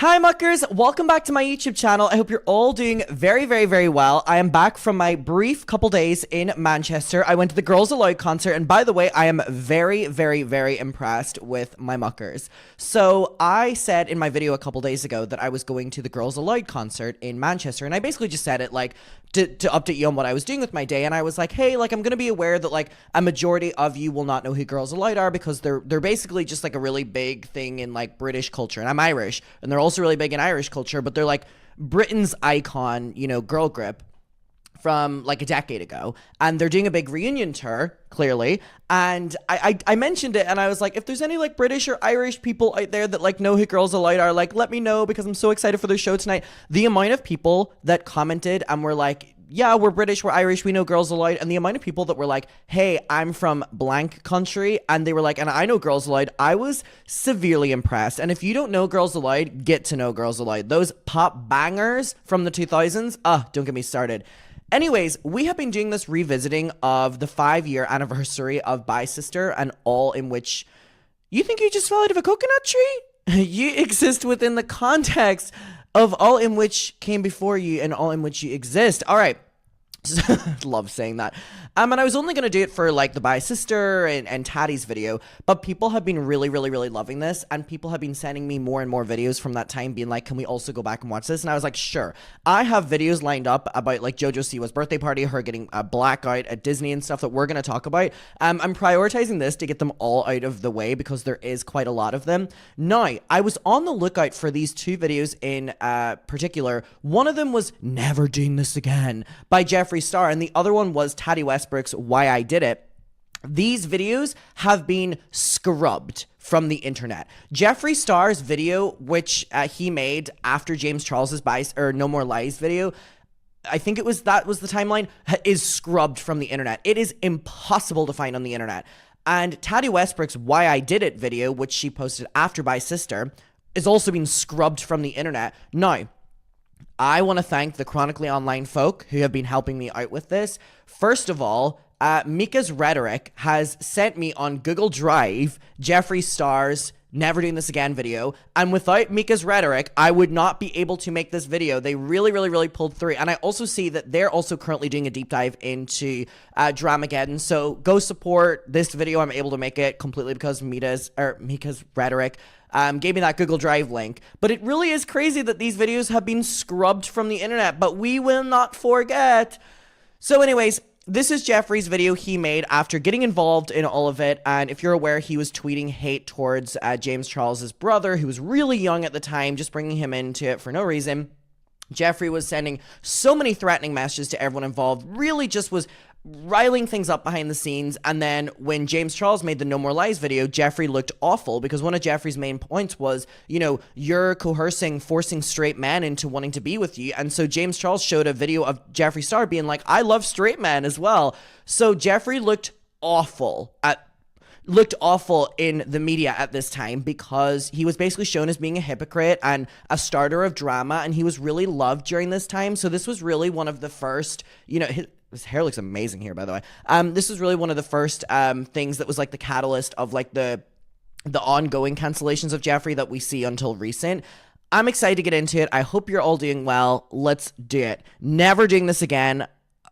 Hi muckers, welcome back to my YouTube channel. I hope you're all doing very well. I am back from my brief couple days in Manchester. I went to the Girls Aloud concert, and by the way, I am very impressed with my muckers. So I said in my video a couple days ago that I was going to the Girls Aloud concert in Manchester, and I basically just said it like to update you on what I was doing with my day, and I was like, hey, like I'm gonna be aware that like a majority of you will not know who Girls Aloud are because they're basically just like a really big thing in like British culture, and I'm Irish, and they're also really big in Irish culture, but they're like Britain's icon, you know, girl group from like a decade ago, and they're doing a big reunion tour, clearly, and I mentioned it, and I was like, if there's any like British or Irish people out there that like know who Girls Aloud are, like let me know because I'm so excited for their show tonight. The amount of people that commented and were like, yeah, we're British, we're Irish, we know Girls Aloud, and the amount of people that were like, hey, I'm from blank country, and they were like, and I know Girls Aloud, I was severely impressed. And if you don't know Girls Aloud, get to know Girls Aloud. Those pop bangers from the 2000s, don't get me started. Anyways, we have been doing this revisiting of the 5-year anniversary of Bye Sister, and all in which you think you just fell out of a coconut tree? You exist within the context of all in which came before you and all in which you exist. All right. Love saying that. And I was only going to do it for like the Bye Sister and Taddy's video, but people have been really loving this, and people have been sending me more and more videos from that time being like, can we also go back and watch this? And I was like, sure. I have videos lined up about like JoJo Siwa's birthday party, her getting a blackout at Disney and stuff that we're going to talk about. I'm prioritizing this to get them all out of the way because there is quite a lot of them. Now, I was on the lookout for these two videos in particular. One of them was Never Doing This Again by Jeffree Star, and the other one was Taddy Westbrook's Why I Did It. These videos have been scrubbed from the internet. Jeffree Star's video, which he made after James Charles's No More Lies video, I think that was the timeline, is scrubbed from the internet. It is impossible to find on the internet. And Taddy Westbrook's Why I Did It video, which she posted after Bye Sister, is also being scrubbed from the internet. Now, I want to thank the Chronically Online folk who have been helping me out with this. First of all, Mika's Rhetoric has sent me on Google Drive Jeffree Star's Never Doing This Again video, and without Mika's Rhetoric, I would not be able to make this video. They really pulled through, and I also see that they're also currently doing a deep dive into Dramageddon, so go support this video. I'm able to make it completely because Mika's Rhetoric gave me that Google Drive link. But it really is crazy that these videos have been scrubbed from the internet, but we will not forget. So anyways, this is Jeffree's video he made after getting involved in all of it, and if you're aware, he was tweeting hate towards James Charles's brother, who was really young at the time, just bringing him into it for no reason. Jeffree was sending so many threatening messages to everyone involved, really just was riling things up behind the scenes. And then when James Charles made the No More Lies video, Jeffree looked awful because one of Jeffree's main points was, you know, you're forcing straight men into wanting to be with you. And so James Charles showed a video of Jeffree Star being like, I love straight men as well. So Jeffree looked awful in the media at this time because he was basically shown as being a hypocrite and a starter of drama, and he was really loved during this time. So this was really one of the first, you know, his hair looks amazing here, by the way. This was really one of the first things that was like the catalyst of like the ongoing cancellations of Jeffree that we see until recent. I'm excited to get into it. I hope you're all doing well. Let's do it. Never Doing This Again.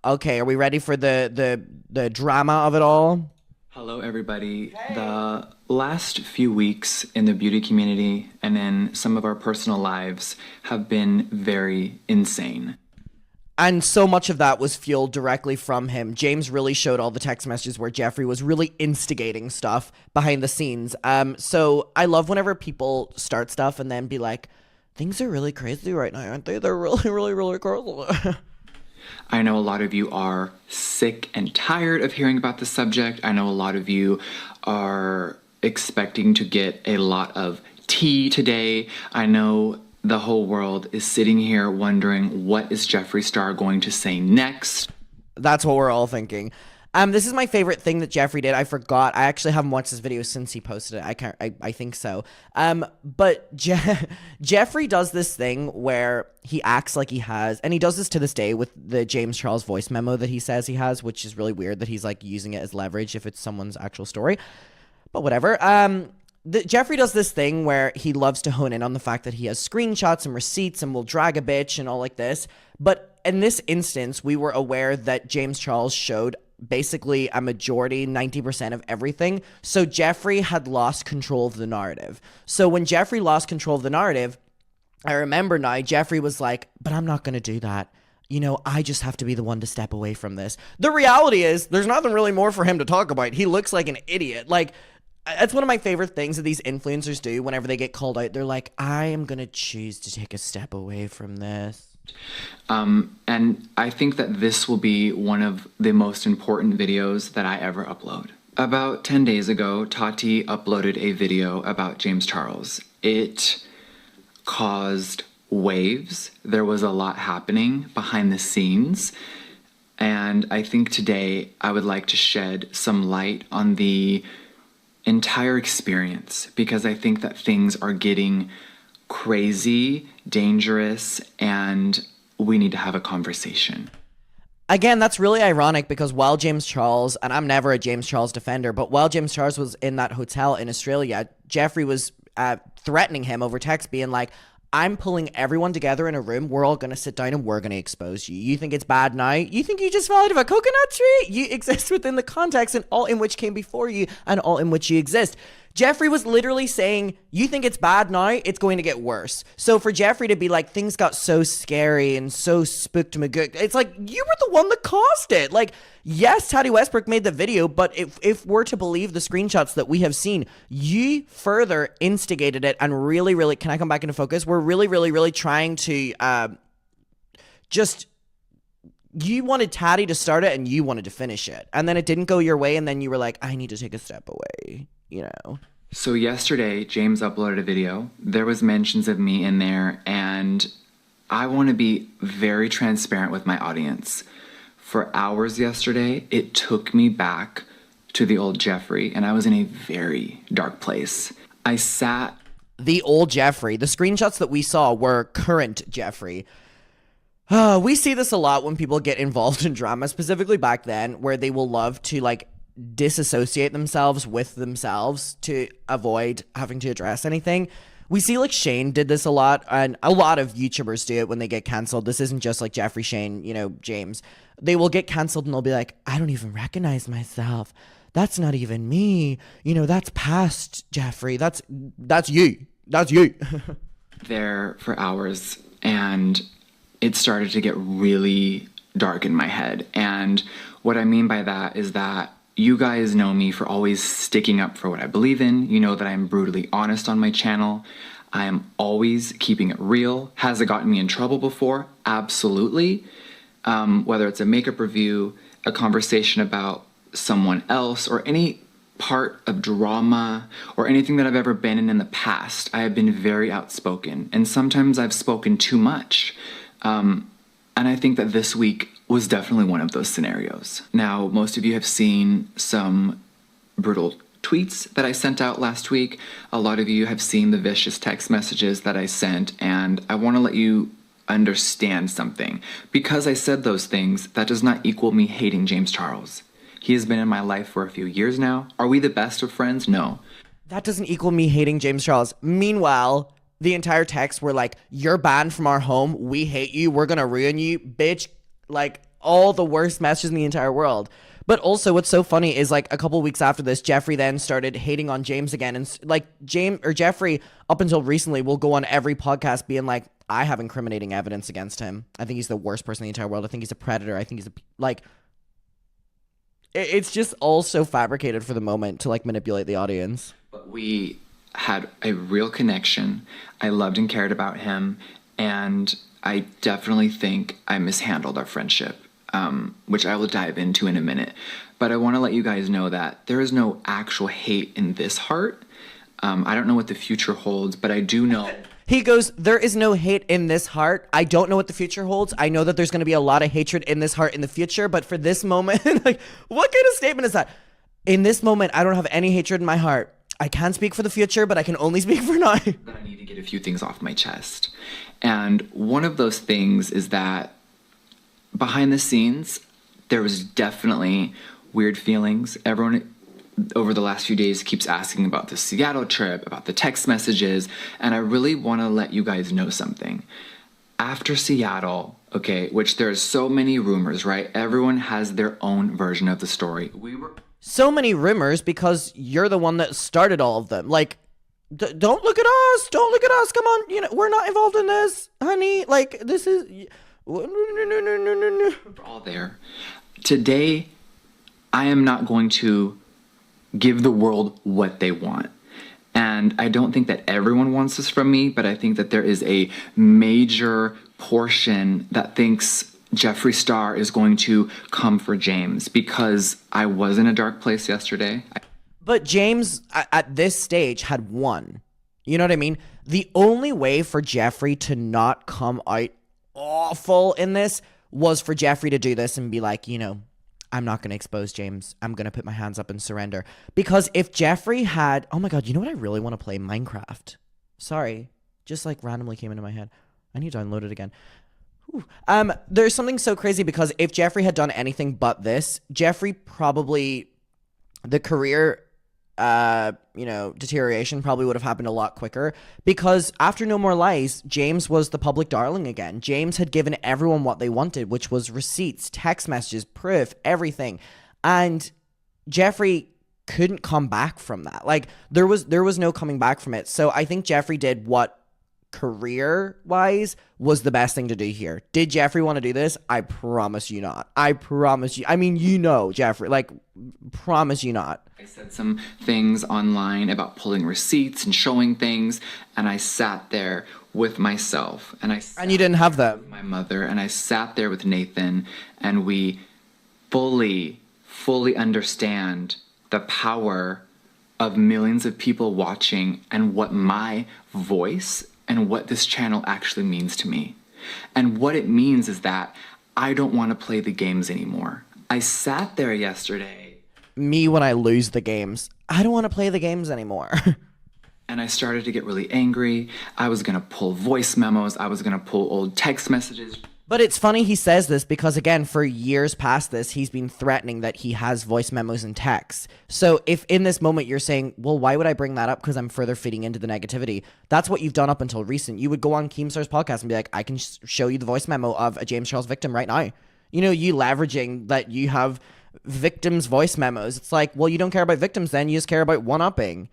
Okay, are we ready for the drama of it all? Hello everybody. Hey. The last few weeks in the beauty community and in some of our personal lives have been very insane. And so much of that was fueled directly from him. James really showed all the text messages where Jeffree was really instigating stuff behind the scenes. So I love whenever people start stuff and then be like, things are really crazy right now, aren't they? They're really crazy. I know a lot of you are sick and tired of hearing about the subject. I know a lot of you are expecting to get a lot of tea today. I know the whole world is sitting here wondering, what is Jeffree Star going to say next? That's what we're all thinking. This is my favorite thing that Jeffree did. I forgot. I actually haven't watched this video since he posted it. I think so. But Jeffree does this thing where he acts like he has, and he does this to this day with the James Charles voice memo that he says he has, which is really weird that he's like using it as leverage if it's someone's actual story. But whatever. Jeffree does this thing where he loves to hone in on the fact that he has screenshots and receipts and will drag a bitch and all like this. But in this instance, we were aware that James Charles showed basically a majority, 90% of everything. So Jeffree had lost control of the narrative. So when Jeffree lost control of the narrative, I remember now Jeffree was like, but I'm not going to do that. You know, I just have to be the one to step away from this. The reality is there's nothing really more for him to talk about. He looks like an idiot. Like, that's one of my favorite things that these influencers do whenever they get called out. They're like, I am going to choose to take a step away from this. And I think that this will be one of the most important videos that I ever upload. About 10 days ago, Tati uploaded a video about James Charles. It caused waves. There was a lot happening behind the scenes. And I think today I would like to shed some light on the entire experience, because I think that things are getting crazy, dangerous, and we need to have a conversation. Again, that's really ironic because while James Charles, and I'm never a James Charles defender, but while James Charles was in that hotel in Australia, Jeffree was threatening him over text, being like, I'm pulling everyone together in a room. We're all going to sit down and we're going to expose you. You think it's bad now? You think you just fell out of a coconut tree? You exist within the context and all in which came before you and all in which you exist. Jeffree was literally saying, you think it's bad now? It's going to get worse. So for Jeffree to be like, things got so scary and so spooked magook, it's like, you were the one that caused it. Like, yes, Tati Westbrook made the video, but if we're to believe the screenshots that we have seen, you further instigated it and really, really, can I come back into focus? We're really, really, really trying to you wanted Tati to start it and you wanted to finish it. And then it didn't go your way and then you were like, I need to take a step away, you know? So yesterday, James uploaded a video. There was mentions of me in there, and I want to be very transparent with my audience. For hours yesterday, it took me back to the old Jeffree, and I was in a very dark place. I sat... The old Jeffree. The screenshots that we saw were current Jeffree. We see this a lot when people get involved in drama, specifically back then, where they will love to, like, disassociate themselves with themselves to avoid having to address anything. We see like Shane did this a lot, and a lot of YouTubers do it when they get canceled. This isn't just like Jeffree, Shane, you know, James. They will get canceled and they'll be like, I don't even recognize myself. That's not even me. You know, that's past Jeffree. That's you. That's you. There for hours, and it started to get really dark in my head. And what I mean by that is that you guys know me for always sticking up for what I believe in. You know that I'm brutally honest on my channel. I am always keeping it real. Has it gotten me in trouble before? Absolutely. Whether it's a makeup review, a conversation about someone else, or any part of drama, or anything that I've ever been in the past, I have been very outspoken. And sometimes I've spoken too much. And I think that this week was definitely one of those scenarios. Now, most of you have seen some brutal tweets that I sent out last week. A lot of you have seen the vicious text messages that I sent, and I want to let you understand something. Because I said those things, that does not equal me hating James Charles. He has been in my life for a few years now. Are we the best of friends? No. That doesn't equal me hating James Charles. Meanwhile, the entire text were like, you're banned from our home. We hate you. We're going to ruin you. Bitch, like all the worst messages in the entire world. But also what's so funny is like a couple weeks after this, Jeffree then started hating on James again. And like Jeffree up until recently will go on every podcast being like, I have incriminating evidence against him. I think he's the worst person in the entire world. I think he's a predator. I think he's it's just all so fabricated for the moment to like manipulate the audience. But we had a real connection. I loved and cared about him, and I definitely think I mishandled our friendship, which I will dive into in a minute. But I want to let you guys know that there is no actual hate in this heart. I don't know what the future holds, but I do know... He goes, there is no hate in this heart. I don't know what the future holds. I know that there's going to be a lot of hatred in this heart in the future, but for this moment, like, what kind of statement is that? In this moment, I don't have any hatred in my heart. I can speak for the future, but I can only speak for now. But I need to get a few things off my chest. And one of those things is that behind the scenes, there was definitely weird feelings. Everyone over the last few days keeps asking about the Seattle trip, about the text messages, and I really want to let you guys know something. After Seattle, okay, which there's so many rumors, right? Everyone has their own version of the story. So many rumors because you're the one that started all of them. Like, don't look at us. Don't look at us. Come on. You know, we're not involved in this, honey. Like, this is... No. We're all there. Today, I am not going to give the world what they want. And I don't think that everyone wants this from me, but I think that there is a major portion that thinks Jeffree Star is going to come for James because I was in a dark place yesterday. But James, at this stage, had won. You know what I mean? The only way for Jeffree to not come out awful in this was for Jeffree to do this and be like, you know, I'm not going to expose James. I'm going to put my hands up and surrender. Because if Jeffree had... Oh my god, you know what I really want to play? Minecraft. Sorry. Just like randomly came into my head. I need to download it again. Whew. There's something so crazy because if Jeffree had done anything but this, Jeffree probably... The career... deterioration probably would have happened a lot quicker because after No More Lies, James was the public darling again. James had given everyone what they wanted, which was receipts, text messages, proof, everything. And Jeffree couldn't come back from that. Like there was no coming back from it. So I think Jeffree did what career-wise was the best thing to do here. Did Jeffree want to do this? I promise you not. I promise you. I mean, you know, Jeffree, like, promise you not. I said some things online about pulling receipts and showing things, and I sat there with myself, and you didn't have them. With my mother, and I sat there with Nathan, and we fully understand the power of millions of people watching and what my voice and what this channel actually means to me. And what it means is that I don't want to play the games anymore. I sat there yesterday. Me when I lose the games. I don't want to play the games anymore. And I started to get really angry. I was going to pull voice memos. I was going to pull old text messages. But it's funny he says this because, again, for years past this, he's been threatening that he has voice memos and texts. So if in this moment you're saying, well, why would I bring that up? Because I'm further feeding into the negativity. That's what you've done up until recent. You would go on Keemstar's podcast and be like, I can show you the voice memo of a James Charles victim right now. You know, you leveraging that you have victims' voice memos. It's like, well, you don't care about victims then. You just care about one-upping.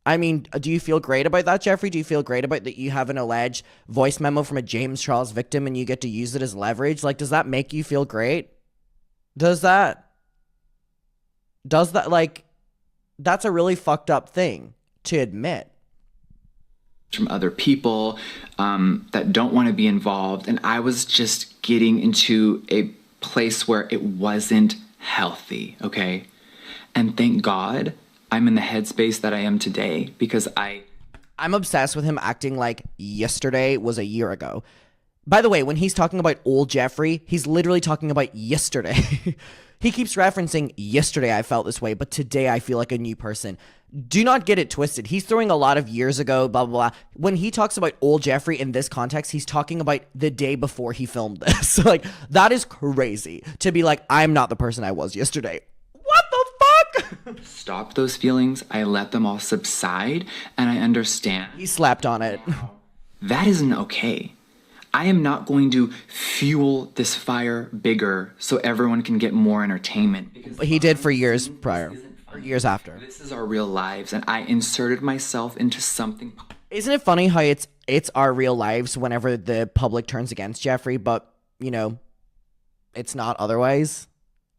I mean, do you feel great about that, Jeffree? Do you feel great about that you have an alleged voice memo from a James Charles victim and you get to use it as leverage? Like, does that make you feel great? Does that, like, that's a really fucked up thing to admit. From other people that don't want to be involved. And I was just getting into a place where it wasn't healthy, okay? And thank God I'm in the headspace that I am today because I'm obsessed with him acting like yesterday was a year ago. By the way, when he's talking about old Jeffree, he's literally talking about yesterday. He keeps referencing yesterday I felt this way, but today I feel like a new person. Do not get it twisted. He's throwing a lot of years ago, blah, blah, blah. When he talks about old Jeffree in this context, he's talking about the day before he filmed this. Like, that is crazy to be like, I'm not the person I was yesterday. What the fuck? Stop those feelings. I let them all subside, and I understand. He slapped on it. That isn't okay. I am not going to fuel this fire bigger so everyone can get more entertainment. But he did for years prior, or years after. This is our real lives, and I inserted myself into something. Isn't it funny how it's our real lives whenever the public turns against Jeffree, but, you know, it's not otherwise?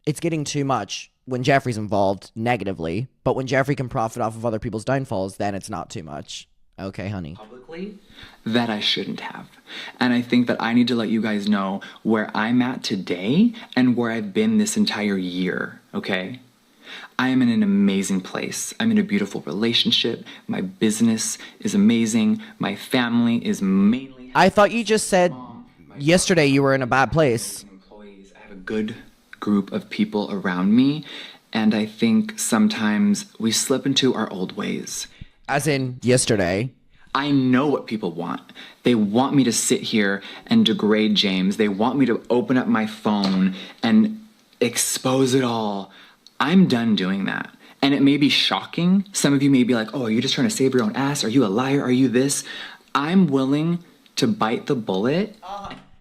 It's getting too much when Jeffree's involved negatively, but when Jeffree can profit off of other people's downfalls, then it's not too much. Okay, honey. Publicly, that I shouldn't have. And I think that I need to let you guys know where I'm at today and where I've been this entire year, okay? I am in an amazing place. I'm in a beautiful relationship. My business is amazing. My family is mainly... I thought you just said yesterday you were in a bad place. Employees. I have a good group of people around me, and I think sometimes we slip into our old ways. As in yesterday. I know what people want. They want me to sit here and degrade James. They want me to open up my phone and expose it all. I'm done doing that. And it may be shocking. Some of you may be like, oh, are you just trying to save your own ass? Are you a liar? Are you this? I'm willing to bite the bullet.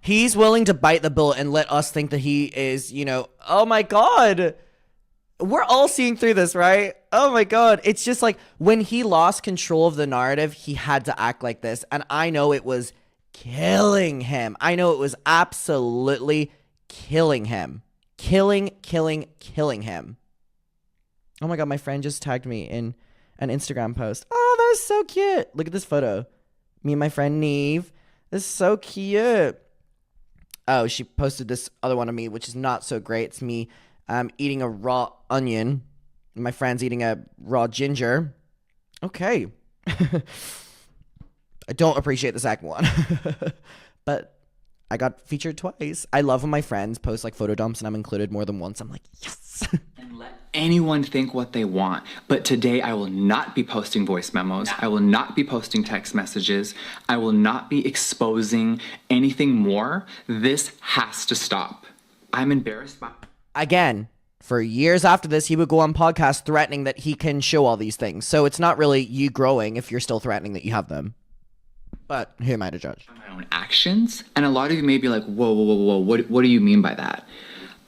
He's willing to bite the bullet and let us think that he is, you know, oh my God. We're all seeing through this, right? Oh my God. It's just like when he lost control of the narrative, he had to act like this. And I know it was killing him. I know it was absolutely killing him. Killing him. Oh my God, my friend just tagged me in an Instagram post. Oh, that is so cute. Look at this photo. Me and my friend Neve. This is so cute. Oh, she posted this other one of me, which is not so great. It's me eating a raw onion. My friend's eating a raw ginger. Okay. I don't appreciate the second one. But I got featured twice. I love when my friends post like photo dumps and I'm included more than once. I'm like, yes. And let anyone think what they want. But today I will not be posting voice memos. I will not be posting text messages. I will not be exposing anything more. This has to stop. I'm embarrassed by... Again, for years after this, he would go on podcasts threatening that he can show all these things. So it's not really you growing if you're still threatening that you have them. But who am I to judge? My own actions. And a lot of you may be like, whoa, what do you mean by that?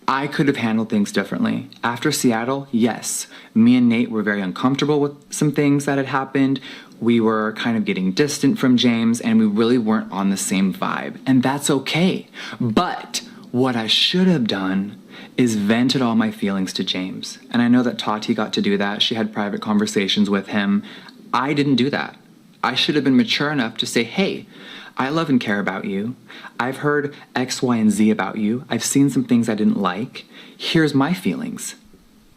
I could have handled things differently. After Seattle, yes, me and Nate were very uncomfortable with some things that had happened. We were kind of getting distant from James and we really weren't on the same vibe. And that's okay. But what I should have done is vented all my feelings to James. And I know that Tati got to do that. She had private conversations with him. I didn't do that. I should have been mature enough to say, hey, I love and care about you. I've heard X, Y, and Z about you. I've seen some things I didn't like. Here's my feelings.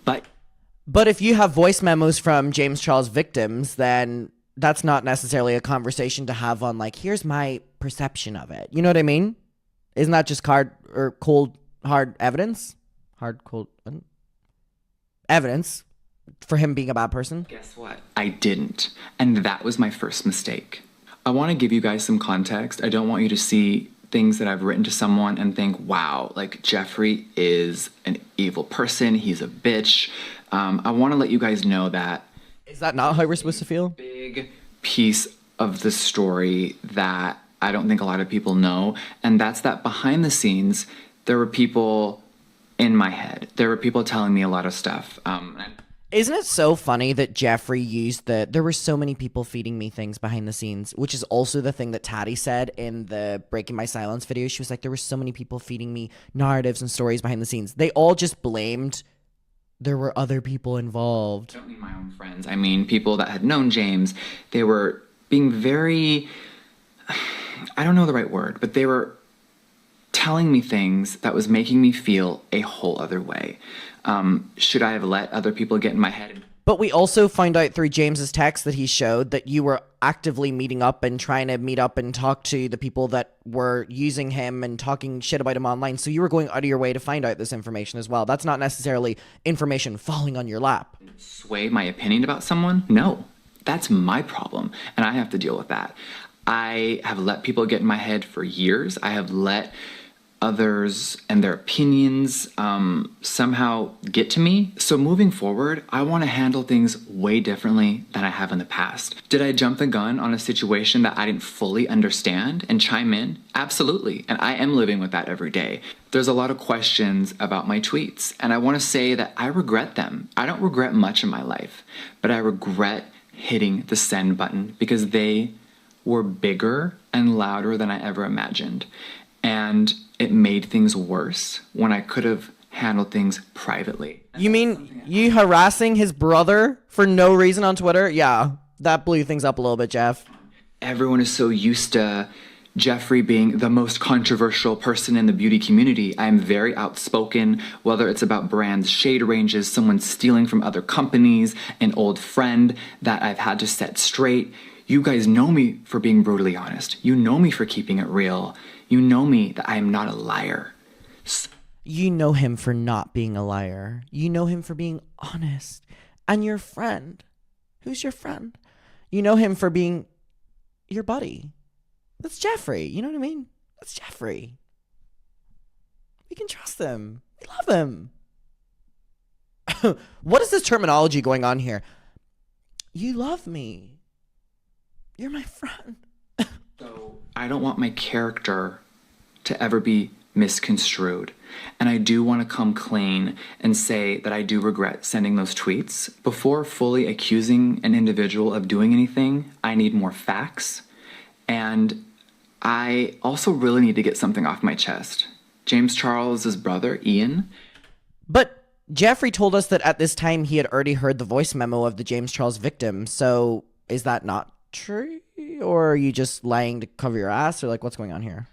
But if you have voice memos from James Charles victims, then that's not necessarily a conversation to have on like, here's my perception of it. You know what I mean? Isn't that just cold, hard evidence? Cold evidence for him being a bad person? Guess what? I didn't. And that was my first mistake. I want to give you guys some context. I don't want you to see things that I've written to someone and think, wow, like Jeffree is an evil person. He's a bitch. I want to let you guys know that. Is that not how we're supposed to feel? Big piece of the story that I don't think a lot of people know. And that's that behind the scenes, there were people in my head. There were people telling me a lot of stuff. Isn't it so funny that Jeffree used there were so many people feeding me things behind the scenes, which is also the thing that Tati said in the Breaking My Silence video. She was like, there were so many people feeding me narratives and stories behind the scenes. They all just blamed there were other people involved. I don't mean my own friends. I mean people that had known James. They were being very, I don't know the right word, but they were telling me things that was making me feel a whole other way. Should I have let other people get in my head? But we also find out through James's text that he showed that you were actively meeting up and trying to meet up and talk to the people that were using him and talking shit about him online. So you were going out of your way to find out this information as well. That's not necessarily information falling on your lap. Sway my opinion about someone? No, that's my problem. And I have to deal with that. I have let people get in my head for years. I have let others and their opinions somehow get to me. So moving forward, I want to handle things way differently than I have in the past. Did I jump the gun on a situation that I didn't fully understand and chime in? Absolutely. And I am living with that every day. There's a lot of questions about my tweets, and I want to say that I regret them. I don't regret much in my life, but I regret hitting the send button because they were bigger and louder than I ever imagined. And it made things worse when I could have handled things privately. You mean you harassing his brother for no reason on Twitter? Yeah, that blew things up a little bit, Jeff. Everyone is so used to Jeffree being the most controversial person in the beauty community. I'm very outspoken, whether it's about brands, shade ranges, someone stealing from other companies, an old friend that I've had to set straight. You guys know me for being brutally honest. You know me for keeping it real. You know me that I am not a liar. You know him for not being a liar. You know him for being honest. And your friend. Who's your friend? You know him for being your buddy. That's Jeffree. You know what I mean? That's Jeffree. We can trust him. We love him. What is this terminology going on here? You love me. You're my friend. So I don't want my character to ever be misconstrued. And I do want to come clean and say that I do regret sending those tweets. Before fully accusing an individual of doing anything, I need more facts. And I also really need to get something off my chest. James Charles's brother, Ian. But Jeffree told us that at this time he had already heard the voice memo of the James Charles victim. So is that not true? Or are you just lying to cover your ass? Or like, what's going on here?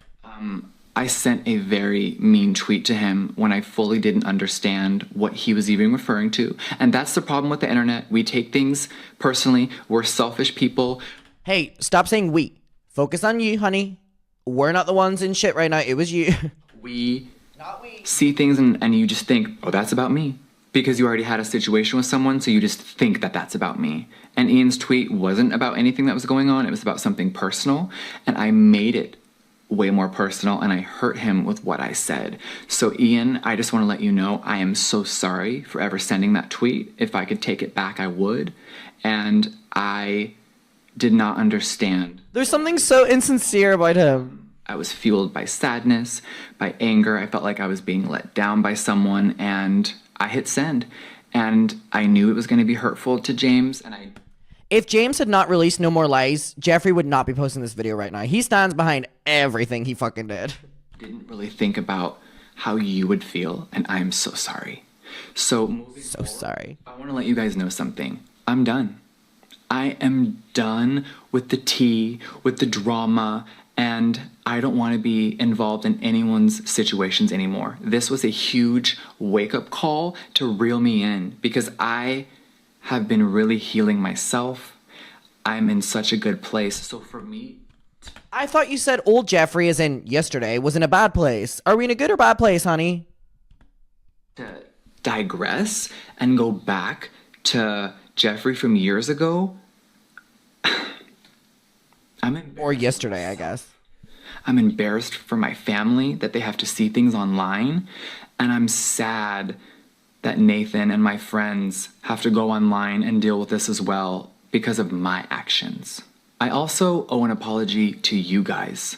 I sent a very mean tweet to him when I fully didn't understand what he was even referring to. And that's the problem with the internet. We take things personally. We're selfish people. Hey, stop saying we. Focus on you, honey. We're not the ones in shit right now. It was you. We see things and you just think, oh, that's about me. Because you already had a situation with someone, so you just think that that's about me. And Ian's tweet wasn't about anything that was going on. It was about something personal. And I made it way more personal, and I hurt him with what I said. So Ian, I just want to let you know I am so sorry for ever sending that tweet. If I could take it back, I would. And I did not understand. There's something so insincere about him. I was fueled by sadness, by anger. I felt like I was being let down by someone, and I hit send. And I knew it was going to be hurtful to James, and If James had not released No More Lies, Jeffree would not be posting this video right now. He stands behind everything he fucking did. didn't really think about how you would feel, and I'm so sorry. So moving So forward, sorry. I want to let you guys know something. I'm done. I am done with the tea, with the drama, and I don't want to be involved in anyone's situations anymore. This was a huge wake-up call to reel me in because I have been really healing myself. I'm in such a good place. So for me, I thought you said old Jeffree, as in yesterday, was in a bad place. Are we in a good or bad place, honey? to digress and go back to Jeffree from years ago, Or yesterday, I guess. I'm embarrassed for my family that they have to see things online, and I'm sad that Nathan and my friends have to go online and deal with this as well because of my actions. I also owe an apology to you guys.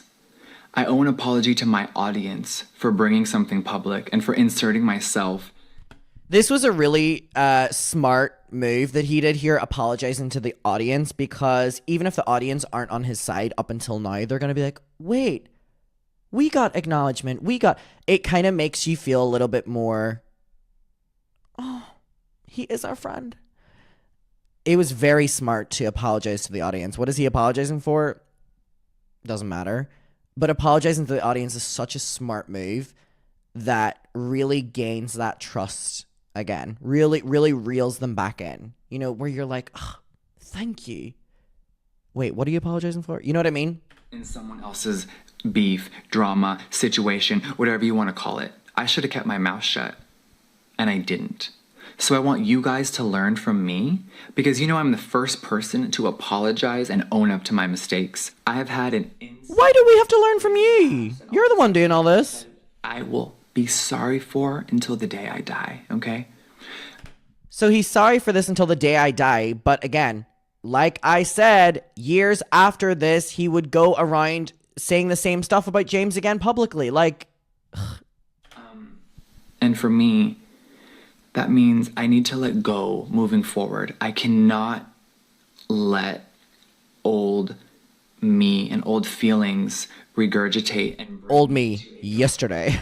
I owe an apology to my audience for bringing something public and for inserting myself. This was a really smart move that he did here, apologizing to the audience, because even if the audience aren't on his side up until now, they're going to be like, wait, we got acknowledgement. It kind of makes you feel a little bit more, oh, he is our friend. It was very smart to apologize to the audience. What is he apologizing for? Doesn't matter. But apologizing to the audience is such a smart move that really gains that trust again. Really, really reels them back in. You know, where you're like, oh, thank you. Wait, what are you apologizing for? You know what I mean? In someone else's beef, drama, situation, whatever you want to call it. I should have kept my mouth shut, and I didn't. So I want you guys to learn from me, because you know I'm the first person to apologize and own up to my mistakes. I have had an Why do we have to learn from you? You're the one doing all this. I will be sorry for until the day I die, okay? So he's sorry for this until the day I die. But again, like I said, years after this, he would go around saying the same stuff about James again publicly. Like, And for me, that means I need to let go moving forward. I cannot let old me and old feelings regurgitate and old me yesterday.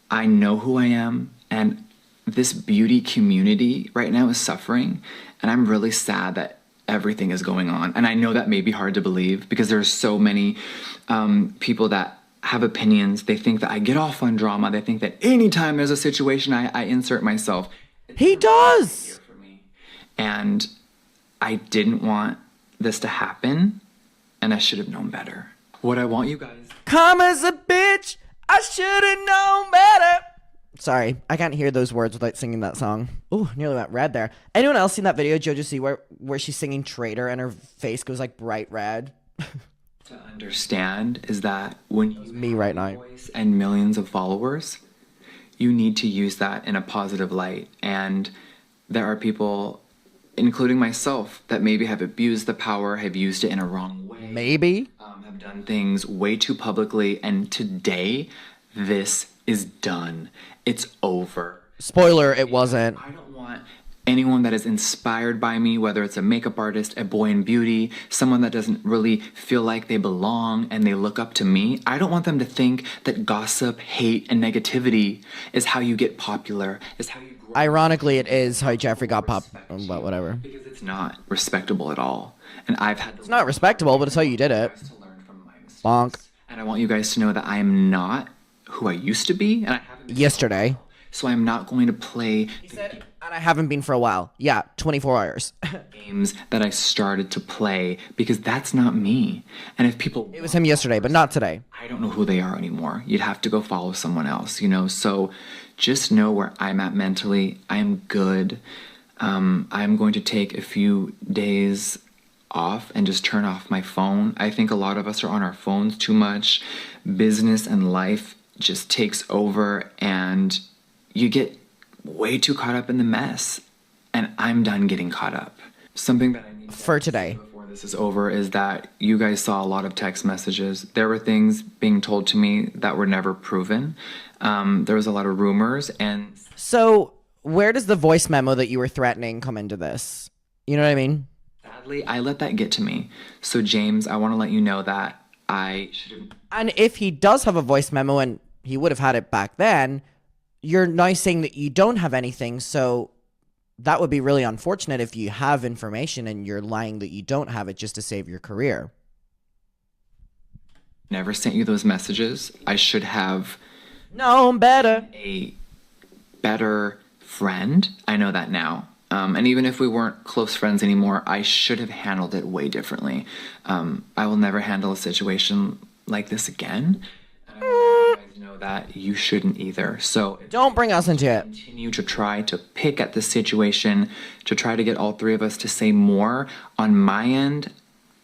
I know who I am, and this beauty community right now is suffering, and I'm really sad that everything is going on. And I know that may be hard to believe because there's so many people that have opinions. They think that I get off on drama. They think that anytime there's a situation, I insert myself. He does. For me. And I didn't want this to happen, and I should have known better. What I want you guys... Come as a bitch, I should have known better. Sorry, I can't hear those words without singing that song. Ooh, nearly went red there. Anyone else seen that video, Jojo C, where she's singing Traitor and her face goes like bright red? To understand is that when you me right now voice and millions of followers, you need to use that in a positive light. And there are people, including myself, that maybe have abused the power, have used it in a wrong way. Maybe. Have done things way too publicly. And today, this is done. It's over. Spoiler, it wasn't. I don't want anyone that is inspired by me, whether it's a makeup artist, a boy in beauty, someone that doesn't really feel like they belong and they look up to me. I don't want them to think that gossip, hate, and negativity is how you get popular, is how you grow. Ironically, it is how Jeffree got pop, but whatever. Because it's not respectable at all. And I've had It's not respectable, but it's how you did it. to learn from my mistakes. Bonk. And I want you guys to know that I am not who I used to be, and I haven't been Yesterday. so I'm not going to play And I haven't been for a while. Yeah, 24 hours. games that I started to play, because that's not me. And if people, It was him yesterday, but not today. I don't know who they are anymore. You'd have to go follow someone else, you know? So just know where I'm at mentally. I'm good. I'm going to take a few days off and just turn off my phone. I think a lot of us are on our phones too much. Business and life just takes over, and you get way too caught up in the mess. And I'm done getting caught up. Something that I need to For today. before this is over is that you guys saw a lot of text messages. There were things being told to me that were never proven. There was a lot of rumors, and So, where does the voice memo that you were threatening come into this? You know what I mean? sadly, I let that get to me. So James, I want to let you know that I should have. And if he does have a voice memo, and he would have had it back then, you're now saying that you don't have anything, so that would be really unfortunate if you have information and you're lying that you don't have it just to save your career. Never sent you those messages. I should have No, better. a better friend. I know that now. And even if we weren't close friends anymore, I should have handled it way differently. I will never handle a situation like this again. And I want you guys to know that you shouldn't either. So Don't bring us into it. continue to try to pick at the situation, to try to get all three of us to say more. On my end,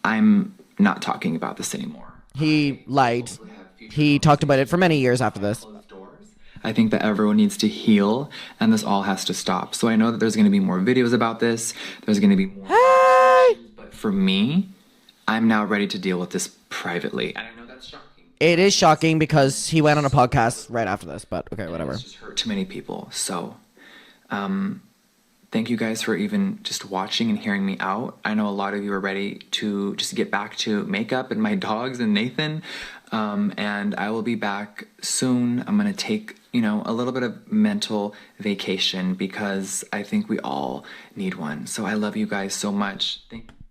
I'm not talking about this anymore. He lied. He talked about it for many years after this. Closed doors. I think that everyone needs to heal, and this all has to stop. So I know that there's going to be more videos about this. There's going to be more. Hey! But for me, I'm now ready to deal with this privately. And I know that's shocking. It is shocking because he went on a podcast right after this, but okay, whatever. It's just hurt too many people. So, thank you guys for even just watching and hearing me out. I know a lot of you are ready to just get back to makeup and my dogs and Nathan. And I will be back soon. I'm going to take, a little bit of mental vacation because I think we all need one. So I love you guys so much.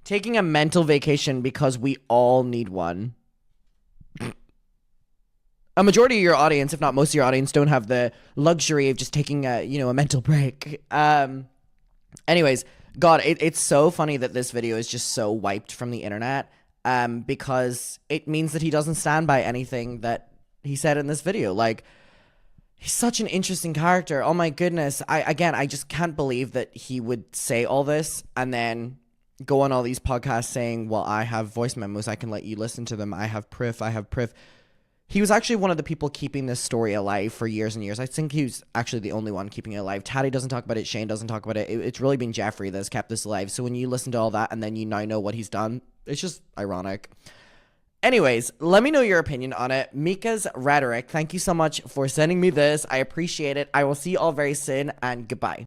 Taking a mental vacation because we all need one. A majority of your audience, if not most of your audience, don't have the luxury of just taking a mental break. Anyways, God, it's so funny that this video is just so wiped from the internet, because it means that he doesn't stand by anything that he said in this video. Like, he's such an interesting character. Oh my goodness. I just can't believe that he would say all this and then go on all these podcasts saying, well, I have voice memos. I can let you listen to them. I have proof. He was actually one of the people keeping this story alive for years and years. I think he was actually the only one keeping it alive. Taddy doesn't talk about it. Shane doesn't talk about it. It's really been Jeffree that has kept this alive. So when you listen to all that and then you now know what he's done, it's just ironic. Anyways, let me know your opinion on it. Mika's Rhetoric, thank you so much for sending me this. I appreciate it. I will see you all very soon, and goodbye.